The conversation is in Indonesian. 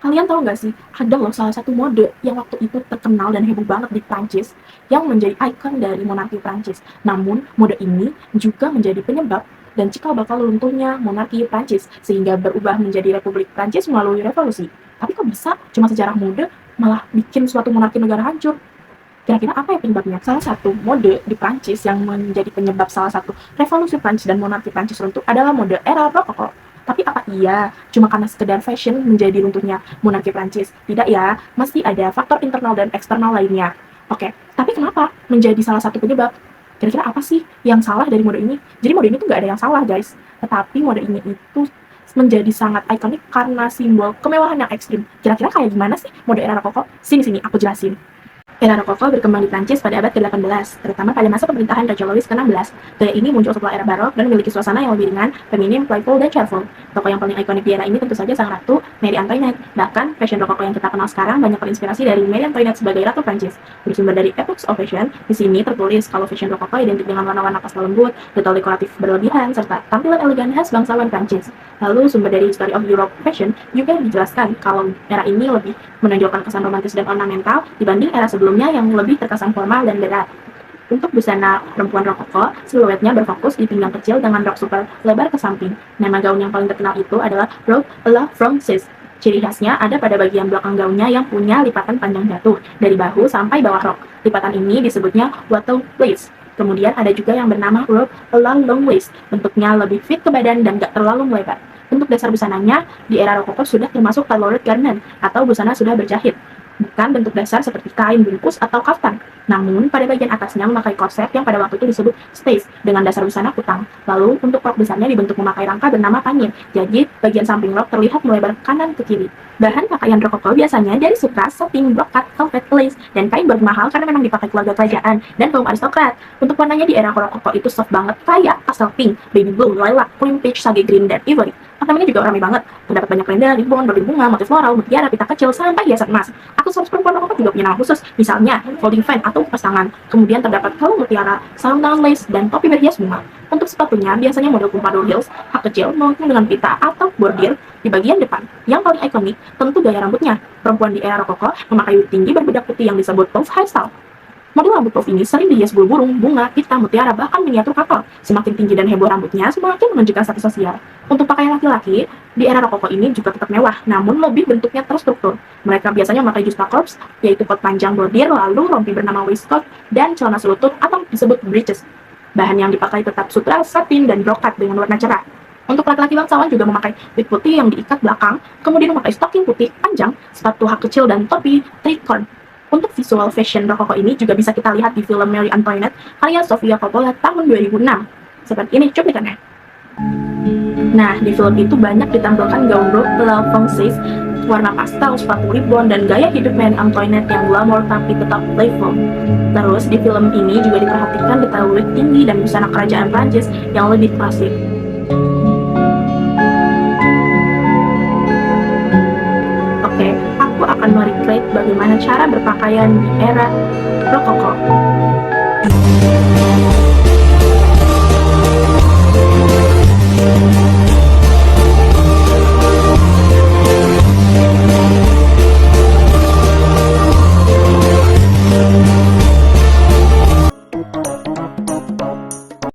Kalian tahu nggak sih, ada loh salah satu mode yang waktu itu terkenal dan heboh banget di Prancis, yang menjadi ikon dari monarki Prancis. Namun, mode ini juga menjadi penyebab dan cikal bakal runtuhnya monarki Prancis, sehingga berubah menjadi Republik Prancis melalui revolusi. Tapi kok bisa cuma sejarah mode malah bikin suatu monarki negara hancur? Kira-kira apa ya penyebabnya? Salah satu mode di Prancis yang menjadi penyebab salah satu revolusi Prancis dan monarki Prancis runtuh adalah mode era Rokoko. Tapi apa iya cuma karena sekedar fashion menjadi runtuhnya monarki Prancis? Tidak ya, masih ada faktor internal dan eksternal lainnya. Oke, tapi kenapa menjadi salah satu penyebab? Kira-kira apa sih yang salah dari mode ini? Jadi mode ini tuh nggak ada yang salah guys, tetapi mode ini itu menjadi sangat ikonik karena simbol kemewahan yang ekstrim. Kira-kira kayak gimana sih mode era Rokoko? Sini aku jelasin. Era Rokoko berkembang di Prancis pada abad ke-18, terutama pada masa pemerintahan Raja Louis ke-16. Gaya ini muncul setelah era barok dan memiliki suasana yang lebih ringan, feminim, playful, dan cheerful. Tokoh yang paling ikonik di era ini tentu saja sang ratu, Marie Antoinette. Bahkan, fashion Rokoko yang kita kenal sekarang banyak terinspirasi dari Marie Antoinette sebagai ratu Prancis. Bersumber dari Epochs of Fashion, di sini tertulis kalau fashion Rokoko identik dengan warna-warna pastel lembut, detail dekoratif berlebihan, serta tampilan elegan khas bangsawan Prancis. Lalu, sumber dari History of Europe Fashion juga dijelaskan kalau era ini lebih menonjolkan kesan romantis dan ornamental dibanding era sebelumnya yang lebih terkesan formal dan berat. Untuk busana perempuan Rokoko, siluetnya berfokus di pinggang kecil dengan rok super lebar ke samping. Nama gaun yang paling terkenal itu adalah robe à la Francaise. Ciri khasnya ada pada bagian belakang gaunnya yang punya lipatan panjang jatuh, dari bahu sampai bawah rok. Lipatan ini disebutnya watteau lace. Kemudian ada juga yang bernama robe à la long waist, bentuknya lebih fit ke badan dan gak terlalu melebar. Untuk dasar busananya, di era Rokoko sudah termasuk tailored garment atau busana sudah berjahit, bukan bentuk dasar seperti kain bungkus atau kaftan. Namun, pada bagian atasnya memakai korset yang pada waktu itu disebut stays dengan dasar busana kutang. Lalu, untuk rok besarnya dibentuk memakai rangka bernama panir. Jadi, bagian samping rok terlihat melebar kanan ke kiri. Bahan pakaian Rokoko biasanya dari sutra, satin, brokat, velvet, lace, dan kain bermahal karena memang dipakai keluarga kerajaan dan kaum aristokrat. Untuk warnanya di era Rokoko itu soft banget, kayak pastel pink, baby blue, lilac, cream peach, sage green, dan ivory. Ornamennya juga ramai banget, terdapat banyak renda, ribbon, berbunga, motif floral, mutiara, pita kecil, sampai hiasan emas. Aksesoris perempuan Rokoko juga punya nama khusus, misalnya folding fan atau kipas tangan. Kemudian terdapat kalung mutiara, sarung tangan lace, dan topi berhias bunga. Untuk sepatunya biasanya model pompadour heels, hak kecil maupun dengan pita atau bordir di bagian depan. Yang paling ikonik tentu gaya rambutnya. Perempuan di era Rokoko memakai wig tinggi berbedak putih yang disebut puff hairstyle. Model rambut puff ini sering dihias bulu burung, bunga, pita, mutiara, bahkan miniatur kapal. Semakin tinggi dan heboh rambutnya, semakin menunjukkan status sosial. Untuk pakaian laki-laki, di era Rokoko ini juga tetap mewah, namun lebih bentuknya terstruktur. Mereka biasanya memakai justa corps, yaitu kot panjang bordir, lalu rompi bernama waistcoat, dan celana selutut atau disebut breeches. Bahan yang dipakai tetap sutra, satin, dan brokat dengan warna cerah. Untuk laki-laki bangsawan juga memakai wig putih yang diikat belakang, kemudian memakai stocking putih panjang, sepatu hak kecil, dan topi tricorn. Untuk visual fashion Rokoko ini juga bisa kita lihat di film Marie Antoinette karya Sofia Coppola tahun 2006. Seperti ini cuplikannya. Nah, di film itu banyak ditampilkan gaun robe à la Francaise, warna pastel, sepatu ribbon, dan gaya hidup Marie Antoinette yang glamour tapi tetap playful. Terus, di film ini juga diperhatikan detail wig tinggi dan busana kerajaan Prancis yang lebih klasik. Oke, aku akan merecreate bagaimana cara berpakaian di era Rokoko.